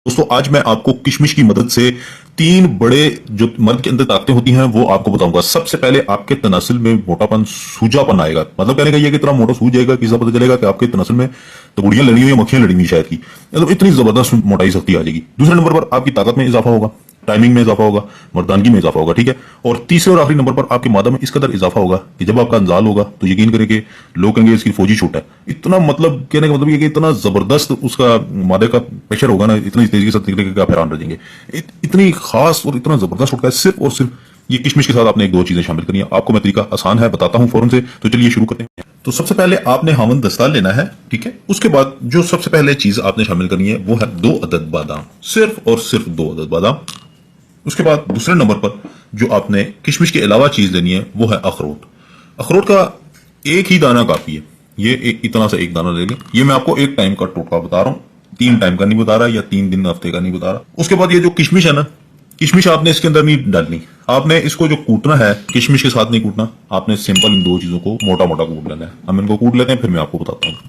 दोस्तों आज मैं आपको किशमिश की मदद से तीन बड़े जो मर्द के अंदर ताकतें होती हैं वो आपको बताऊंगा। सबसे पहले आपके तनासिल में मोटापन सूजापन आएगा, मतलब कहने का ये कि इतना मोटा सूज जाएगा कि पता चलेगा कि आपके तनासिल में तो गुड़ियां लड़ी हुई या मक्खियां लड़ी हुई शायद की, मतलब इतनी जबरदस्त मोटाई शक्ति आ जाएगी। दूसरे नंबर पर आपकी ताकत में इजाफा होगा, टाइमिंग में इजाफा होगा, मर्दानगी में इजाफा होगा, ठीक है। और तीसरे और आखिरी नंबर पर आपके मादा में इस कदर इजाफा होगा कि जब आपका अंजाल होगा तो यकीन करें कि लोग कहेंगे इसकी फौजी छूट है। इतना मतलब कहने का मतलब ये कि इतना जबरदस्त उसका मादे का प्रेशर होगा ना, इतनी तेजी के साथ निकलेगा कि आप हैरान रह जाएंगे। इतनी खास और इतना जबरदस्त छुटका है सिर्फ और सिर्फ ये किशमिश के साथ आपने एक दो चीजें शामिल करनी है। आपको मैं तरीका आसान है बताता हूं फौरन से, तो चलिए शुरू करते हैं। तो सबसे पहले आपने हामन दस्तार लेना है, ठीक है। उसके बाद जो सबसे पहले चीज आपने शामिल करनी है वो है 2 अदद बादाम, सिर्फ और सिर्फ 2 अदद बादाम। उसके बाद दूसरे नंबर पर जो आपने किशमिश के अलावा चीज लेनी है वो है अखरोट। अखरोट का एक ही दाना काफी है, ये इतना सा एक दाना ले लें। ये मैं आपको एक टाइम का टोटका बता रहा हूँ, 3 टाइम का नहीं बता रहा या 3 दिन हफ्ते का नहीं बता रहा। उसके बाद ये जो किशमिश है ना, किशमिश आपने इसके अंदर नहीं डालनी, आपने इसको जो कूटना है किशमिश के साथ नहीं कूटना, आपने सिंपल इन दो चीजों को मोटा मोटा कूट लेना है। हम इनको कूट लेते हैं फिर मैं आपको बताता हूँ।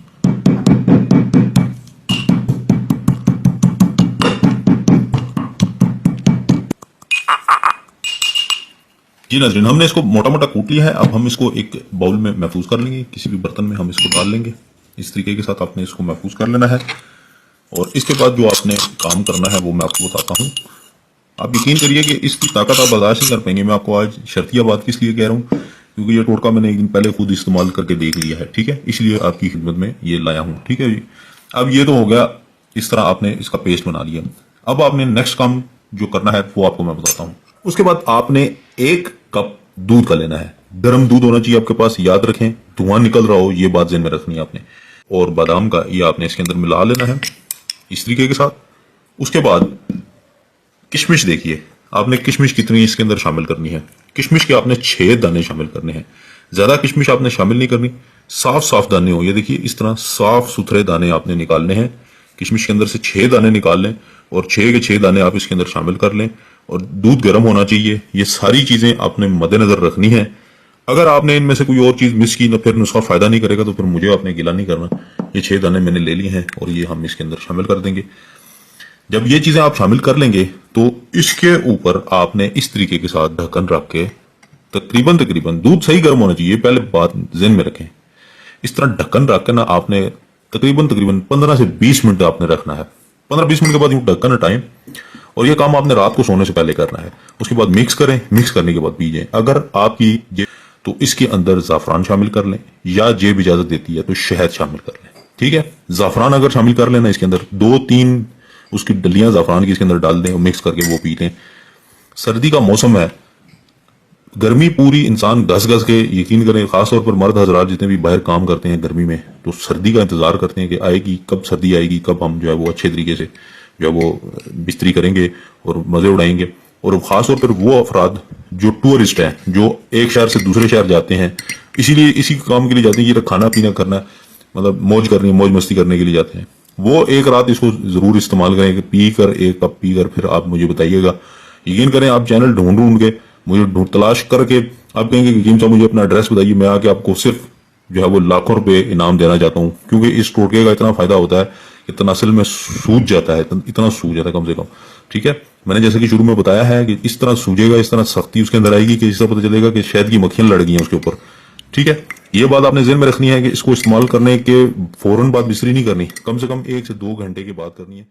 जी नाज़रीन, हमने इसको मोटा मोटा कूट लिया है। अब हम इसको एक बाउल में महफूज कर लेंगे, किसी भी बर्तन में हम इसको डाल लेंगे। इस तरीके के साथ आपने इसको महफूज कर लेना है। और इसके बाद जो आपने काम करना है वो मैं आपको बताता हूँ। आप यकीन करिए कि इसकी ताकत आप बर्दाश्त नहीं कर पाएंगे। मैं आपको आज शर्तिया बात किस लिए कह रहा हूँ, क्योंकि ये टोटका मैंने एक दिन पहले खुद इस्तेमाल करके देख लिया है, ठीक है। इसलिए आपकी खिदमत में ये लाया हूँ, ठीक है जी। अब ये तो हो गया, इस तरह आपने इसका पेस्ट बना लिया। अब आपने नेक्स्ट काम जो करना है वो आपको मैं बताता हूँ। उसके बाद आपने 1 कप दूध का लेना है। गर्म दूध होना चाहिए आपके पास, याद रखें, धुआं निकल रहा हो ये बात ज़हन में रखनी है आपने। और बादाम का ये आपने इसके अंदर मिला लेना है इस तरीके के साथ। उसके बाद किशमिश देखिए, आपने किशमिश कितनी इसके अंदर शामिल करनी है। किशमिश के आपने 6 दाने शामिल करने हैं, ज्यादा किशमिश आपने शामिल नहीं करनी। साफ साफ दाने हो, ये देखिए इस तरह साफ सुथरे दाने आपने निकालने हैं। किशमिश के अंदर से 6 दाने निकाल लें और 6 के 6 दाने आप इसके अंदर शामिल कर लें। और दूध गर्म होना चाहिए। ये सारी चीजें आपने मद्देनजर रखनी है। अगर आपने इनमें से कोई और चीज मिस की ना, फिर उसका फायदा नहीं करेगा, तो फिर मुझे आपने गिला नहीं करना। ये 6 दाने मैंने ले लिए हैं और ये हम इसके अंदर शामिल कर देंगे। जब ये चीजें आप शामिल कर लेंगे तो इसके ऊपर आपने इस तरीके के साथ ढक्कन रख के तकरीबन तकरीबन दूध सही गर्म होना चाहिए, पहले बात ज़हन में रखें। इस तरह ढक्कन रख के ना आपने तकरीबन तकरीबन 15 से 20 मिनट आपने रखना है। 15-20 मिनट के बाद ढक्कन हटाएं और ये काम आपने रात को सोने से पहले करना है। उसके बाद मिक्स करें, मिक्स करने के बाद पीजिए। अगर आपकी तो इसके अंदर ज़ाफ़रान शामिल कर लें, या जेब इजाज़त देती है तो शहद शामिल कर लें, ठीक है। ज़ाफ़रान अगर शामिल कर लेना, इसके अंदर 2-3 उसकी डलियां ज़ाफ़रान की इसके अंदर डाल दें और मिक्स करके वो पी लें। सर्दी का मौसम है, गर्मी पूरी इंसान घस घस के, यकीन करें खासतौर पर मर्द हजरात जितने भी बाहर काम करते हैं गर्मी में, तो सर्दी का इंतजार करते हैं कि आएगी कब सर्दी आएगी, कब हम जो है वो अच्छे तरीके से जो है वो बिस्तरी करेंगे और मजे उड़ाएंगे। और खासतौर पर वो अफराद जो टूरिस्ट हैं, जो एक शहर से दूसरे शहर जाते हैं, इसीलिए इसी काम के लिए जाते हैं, ये खाना पीना करना, मतलब मौज करनी, मौज मस्ती करने के लिए जाते हैं। वो एक रात इसको जरूर इस्तेमाल करें, पी कर 1 कप पी कर फिर आप मुझे बताइएगा। यकीन करें आप चैनल ढूंढ ढूंढ के मुझे तलाश करके आप कहेंगे कि कीम साहब मुझे अपना एड्रेस बताइए, मैं आके आपको सिर्फ जो है वो लाखों रुपए इनाम देना चाहता हूँ। क्योंकि इस टोटके का इतना फायदा होता है कि तनासिल में सूज जाता है, इतना सूज जाता है कम से कम, ठीक है। मैंने जैसे कि शुरू में बताया है कि इस तरह सूजेगा, इस तरह सख्ती उसके अंदर आएगी कि इससे पता चलेगा कि शहद की मक्खियां लड़ गई हैं उसके ऊपर, ठीक है। ये बात आपने ज़हन में रखनी है कि इसको इस्तेमाल करने के फौरन बाद बिस्तरी नहीं करनी, कम से कम 1 से 2 घंटे की बात करनी है।